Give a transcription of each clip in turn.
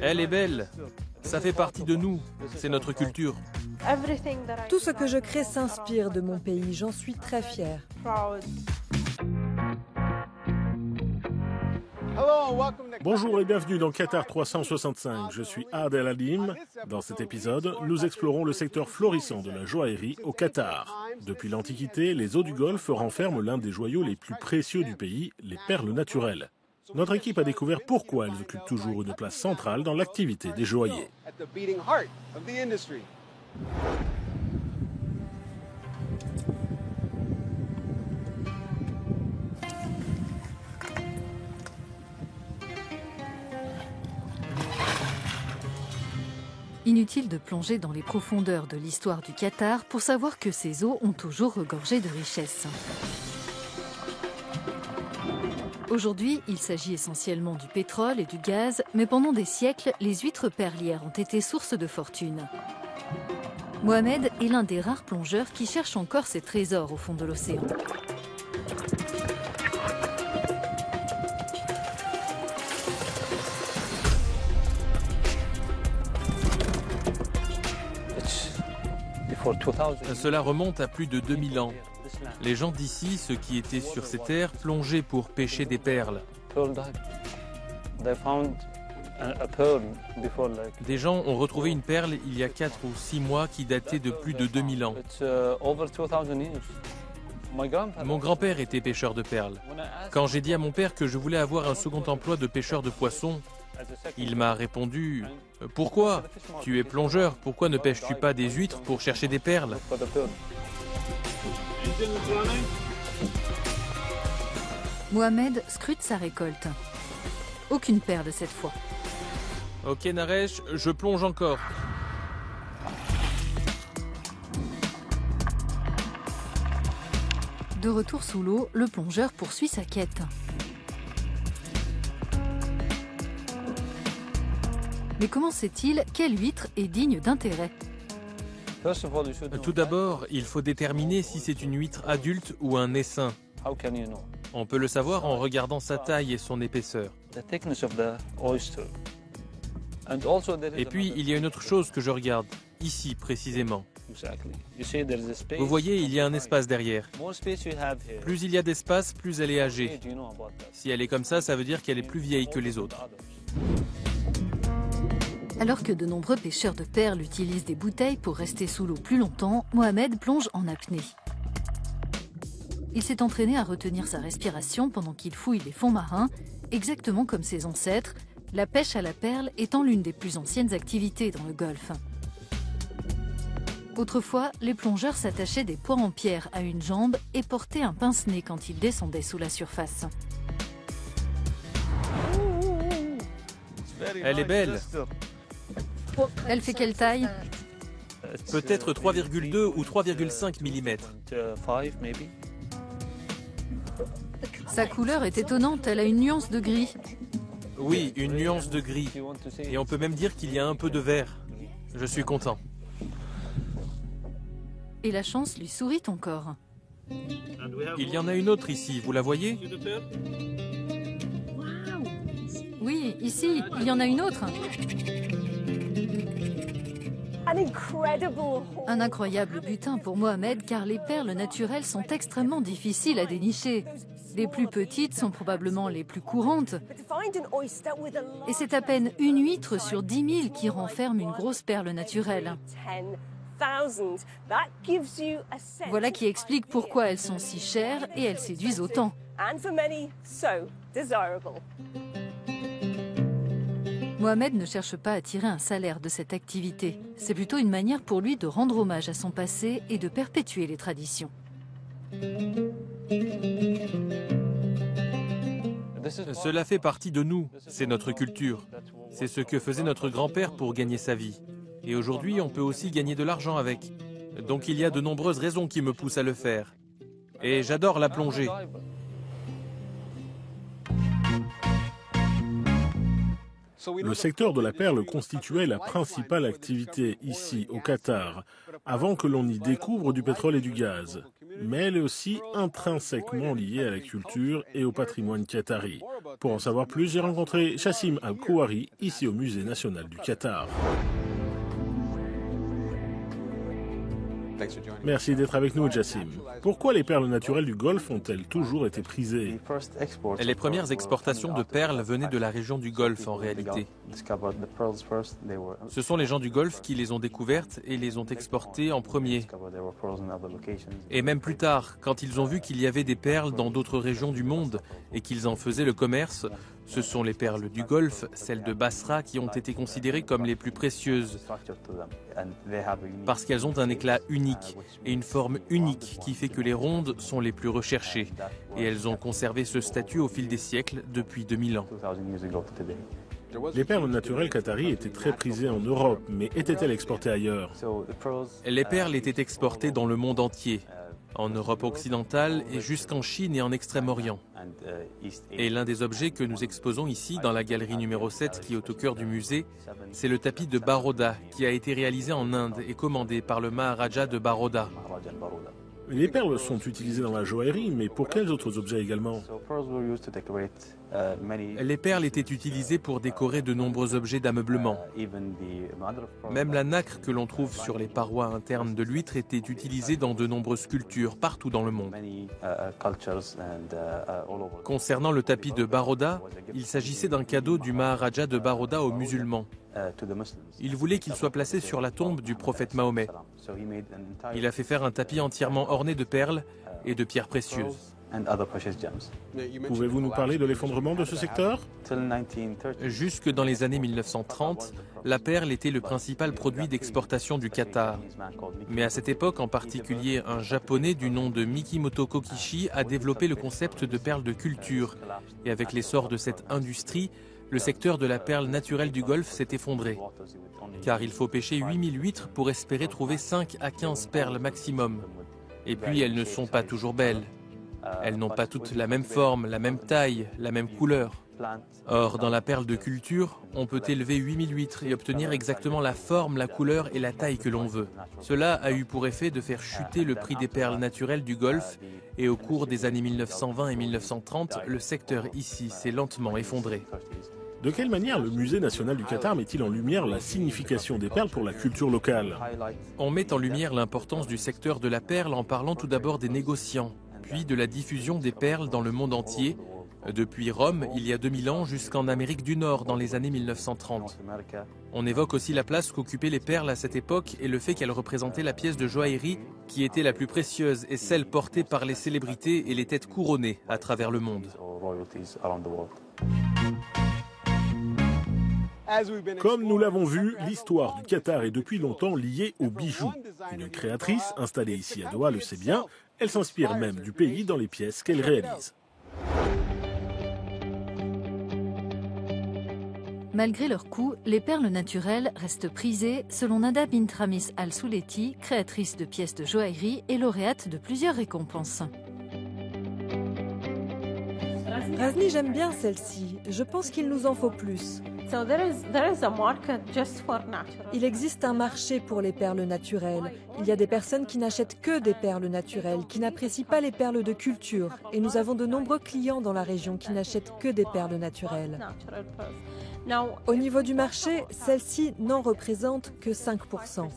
Elle est belle. Ça fait partie de nous. C'est notre culture. Tout ce que je crée s'inspire de mon pays. J'en suis très fière. Bonjour et bienvenue dans Qatar 365. Je suis Adel Halim. Dans cet épisode, nous explorons le secteur florissant de la joaillerie au Qatar. Depuis l'Antiquité, les eaux du Golfe renferment l'un des joyaux les plus précieux du pays, les perles naturelles. Notre équipe a découvert pourquoi elles occupent toujours une place centrale dans l'activité des joailliers. Inutile de plonger dans les profondeurs de l'histoire du Qatar pour savoir que ces eaux ont toujours regorgé de richesses. Aujourd'hui, il s'agit essentiellement du pétrole et du gaz, mais pendant des siècles, les huîtres perlières ont été source de fortune. Mohamed est l'un des rares plongeurs qui cherchent encore ces trésors au fond de l'océan. Cela remonte à plus de 2000 ans. Les gens d'ici, ceux qui étaient sur ces terres, plongeaient pour pêcher des perles. Des gens ont retrouvé une perle il y a 4 ou 6 mois qui datait de plus de 2000 ans. Mon grand-père était pêcheur de perles. Quand j'ai dit à mon père que je voulais avoir un second emploi de pêcheur de poissons, il m'a répondu « Pourquoi? Tu es plongeur, pourquoi ne pêches-tu pas des huîtres pour chercher des perles ?» Mohamed scrute sa récolte. Aucune perle cette fois. Ok Naresh, je plonge encore. De retour sous l'eau, le plongeur poursuit sa quête. Mais comment sait-il quelle huître est digne d'intérêt? Tout d'abord, il faut déterminer si c'est une huître adulte ou un essaim. On peut le savoir en regardant sa taille et son épaisseur. Et puis, il y a une autre chose que je regarde, ici précisément. Vous voyez, il y a un espace derrière. Plus il y a d'espace, plus elle est âgée. Si elle est comme ça veut dire qu'elle est plus vieille que les autres. Alors que de nombreux pêcheurs de perles utilisent des bouteilles pour rester sous l'eau plus longtemps, Mohamed plonge en apnée. Il s'est entraîné à retenir sa respiration pendant qu'il fouille les fonds marins, exactement comme ses ancêtres, la pêche à la perle étant l'une des plus anciennes activités dans le Golfe. Autrefois, les plongeurs s'attachaient des poids en pierre à une jambe et portaient un pince-nez quand ils descendaient sous la surface. Elle est belle. Elle fait quelle taille? Peut-être 3,2 ou 3,5 mm. Sa couleur est étonnante, elle a une nuance de gris. Oui, une nuance de gris. Et on peut même dire qu'il y a un peu de vert. Je suis content. Et la chance lui sourit encore. Il y en a une autre ici, vous la voyez? Oui, ici, il y en a une autre. Un incroyable butin pour Mohamed car les perles naturelles sont extrêmement difficiles à dénicher. Les plus petites sont probablement les plus courantes. Et c'est à peine une huître sur 10 000 qui renferme une grosse perle naturelle. Voilà qui explique pourquoi elles sont si chères et elles séduisent autant. Mohamed ne cherche pas à tirer un salaire de cette activité. C'est plutôt une manière pour lui de rendre hommage à son passé et de perpétuer les traditions. Cela fait partie de nous, c'est notre culture. C'est ce que faisait notre grand-père pour gagner sa vie. Et aujourd'hui, on peut aussi gagner de l'argent avec. Donc il y a de nombreuses raisons qui me poussent à le faire. Et j'adore la plongée. Le secteur de la perle constituait la principale activité ici, au Qatar, avant que l'on y découvre du pétrole et du gaz. Mais elle est aussi intrinsèquement liée à la culture et au patrimoine qatari. Pour en savoir plus, j'ai rencontré Chassim Al-Kouari, ici au Musée national du Qatar. Merci d'être avec nous, Jassim. Pourquoi les perles naturelles du Golfe ont-elles toujours été prisées? Les premières exportations de perles venaient de la région du Golfe en réalité. Ce sont les gens du Golfe qui les ont découvertes et les ont exportées en premier. Et même plus tard, quand ils ont vu qu'il y avait des perles dans d'autres régions du monde et qu'ils en faisaient le commerce, ce sont les perles du Golfe, celles de Basra, qui ont été considérées comme les plus précieuses parce qu'elles ont un éclat unique et une forme unique qui fait que les rondes sont les plus recherchées. Et elles ont conservé ce statut au fil des siècles depuis 2000 ans. Les perles naturelles qataries étaient très prisées en Europe, mais étaient-elles exportées ailleurs? Les perles étaient exportées dans le monde entier, en Europe occidentale et jusqu'en Chine et en Extrême-Orient. Et l'un des objets que nous exposons ici dans la galerie numéro 7 qui est au cœur du musée, c'est le tapis de Baroda qui a été réalisé en Inde et commandé par le Maharaja de Baroda. Les perles sont utilisées dans la joaillerie, mais pour quels autres objets également? Les perles étaient utilisées pour décorer de nombreux objets d'ameublement. Même la nacre que l'on trouve sur les parois internes de l'huître était utilisée dans de nombreuses sculptures partout dans le monde. Concernant le tapis de Baroda, il s'agissait d'un cadeau du Maharaja de Baroda aux musulmans. Il voulait qu'il soit placé sur la tombe du prophète Mahomet. Il a fait faire un tapis entièrement orné de perles et de pierres précieuses. Pouvez-vous nous parler de l'effondrement de ce secteur? Jusque dans les années 1930, la perle était le principal produit d'exportation du Qatar. Mais à cette époque, en particulier, un japonais du nom de Mikimoto Kokishi a développé le concept de perle de culture. Et avec l'essor de cette industrie, le secteur de la perle naturelle du Golfe s'est effondré. Car il faut pêcher 8000 huîtres pour espérer trouver 5 à 15 perles maximum. Et puis elles ne sont pas toujours belles. Elles n'ont pas toutes la même forme, la même taille, la même couleur. Or, dans la perle de culture, on peut élever 8000 huîtres et obtenir exactement la forme, la couleur et la taille que l'on veut. Cela a eu pour effet de faire chuter le prix des perles naturelles du Golfe et au cours des années 1920 et 1930, le secteur ici s'est lentement effondré. De quelle manière le Musée national du Qatar met-il en lumière la signification des perles pour la culture locale? On met en lumière l'importance du secteur de la perle en parlant tout d'abord des négociants, puis de la diffusion des perles dans le monde entier, depuis Rome il y a 2000 ans jusqu'en Amérique du Nord dans les années 1930. On évoque aussi la place qu'occupaient les perles à cette époque et le fait qu'elles représentaient la pièce de joaillerie qui était la plus précieuse et celle portée par les célébrités et les têtes couronnées à travers le monde. Comme nous l'avons vu, l'histoire du Qatar est depuis longtemps liée aux bijoux. Une créatrice, installée ici à Doha, le sait bien. Elle s'inspire même du pays dans les pièces qu'elle réalise. Malgré leur coût, les perles naturelles restent prisées, selon Nada bint Ramis Al-Souleti, créatrice de pièces de joaillerie et lauréate de plusieurs récompenses. Razni, j'aime bien celle-ci. Je pense qu'il nous en faut plus. Il existe un marché pour les perles naturelles. Il y a des personnes qui n'achètent que des perles naturelles, qui n'apprécient pas les perles de culture. Et nous avons de nombreux clients dans la région qui n'achètent que des perles naturelles. Au niveau du marché, celle-ci n'en représente que 5%.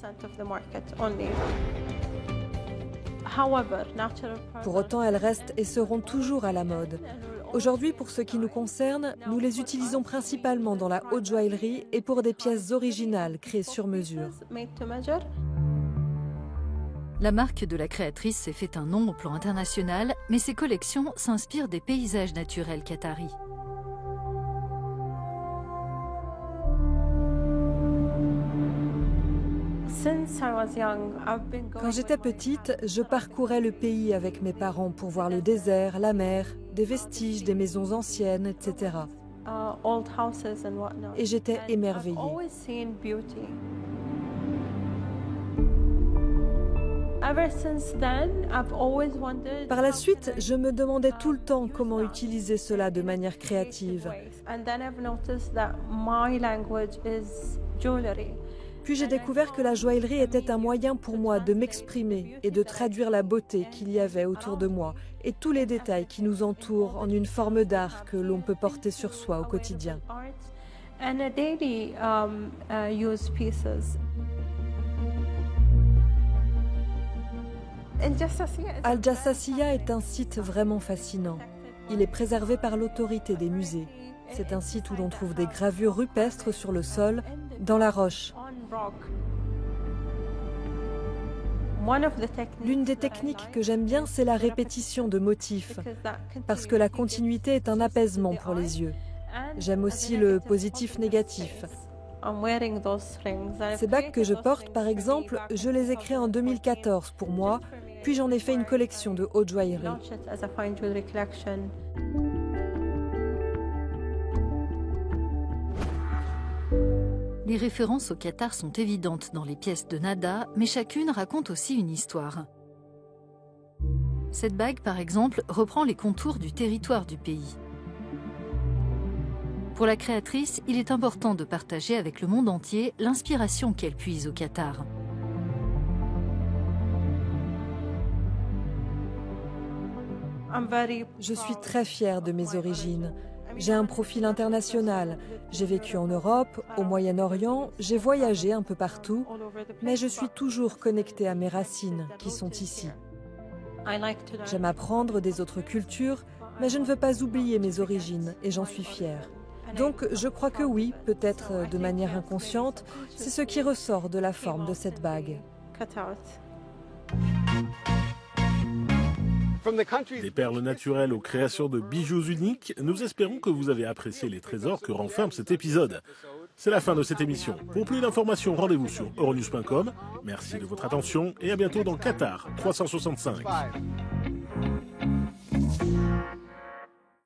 Pour autant, elles restent et seront toujours à la mode. Aujourd'hui, pour ce qui nous concerne, nous les utilisons principalement dans la haute joaillerie et pour des pièces originales créées sur mesure. La marque de la créatrice s'est fait un nom au plan international, mais ses collections s'inspirent des paysages naturels qataris. Quand j'étais petite, je parcourais le pays avec mes parents pour voir le désert, la mer, des vestiges, des maisons anciennes, etc. Et j'étais émerveillée. Par la suite, je me demandais tout le temps comment utiliser cela de manière créative. Puis j'ai découvert que la joaillerie était un moyen pour moi de m'exprimer et de traduire la beauté qu'il y avait autour de moi et tous les détails qui nous entourent en une forme d'art que l'on peut porter sur soi au quotidien. Al Jassasiyah est un site vraiment fascinant. Il est préservé par l'autorité des musées. C'est un site où l'on trouve des gravures rupestres sur le sol, dans la roche. L'une des techniques que j'aime bien, c'est la répétition de motifs, parce que la continuité est un apaisement pour les yeux. J'aime aussi le positif-négatif. Ces bagues que je porte, par exemple, je les ai créées en 2014 pour moi, puis j'en ai fait une collection de haute joaillerie. Les références au Qatar sont évidentes dans les pièces de Nada, mais chacune raconte aussi une histoire. Cette bague, par exemple, reprend les contours du territoire du pays. Pour la créatrice, il est important de partager avec le monde entier l'inspiration qu'elle puise au Qatar. Je suis très fière de mes origines. J'ai un profil international. J'ai vécu en Europe, au Moyen-Orient, j'ai voyagé un peu partout, mais je suis toujours connectée à mes racines qui sont ici. J'aime apprendre des autres cultures, mais je ne veux pas oublier mes origines et j'en suis fière. Donc je crois que oui, peut-être de manière inconsciente, c'est ce qui ressort de la forme de cette bague. Des perles naturelles aux créations de bijoux uniques, nous espérons que vous avez apprécié les trésors que renferme cet épisode. C'est la fin de cette émission. Pour plus d'informations, rendez-vous sur euronews.com. Merci de votre attention et à bientôt dans Qatar 365.